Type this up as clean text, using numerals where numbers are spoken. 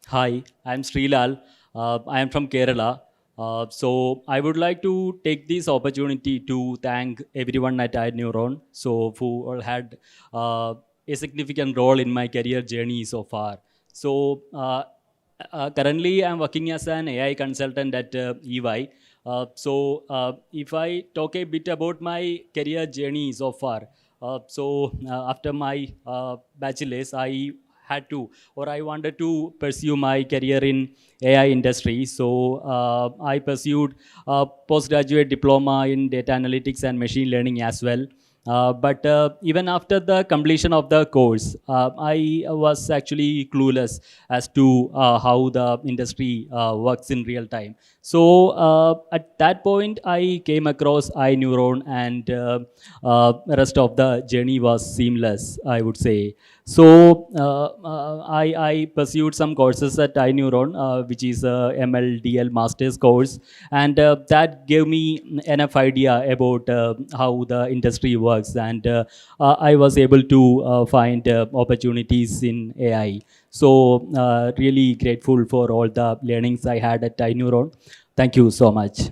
Hi, I'm Srilal. I am from Kerala. So I would like to take this opportunity to thank everyone at iNeuron, so who all had a significant role in my career journey so far. So currently, I'm working as an AI consultant at EY. If I talk a bit about my career journey so far, after my bachelor's, had to I wanted to pursue my career in AI industry. I pursued a postgraduate diploma in data analytics and machine learning as well. But even after the completion of the course, I was actually clueless as to how the industry works in real time. At that point, I came across iNeuron, and rest of the journey was seamless, I would say. I pursued some courses at iNeuron, which is a MLDL master's course, and that gave me enough idea about how the industry works, and I was able to find opportunities in AI. Really grateful for all the learnings I had at iNeuron. Thank you so much.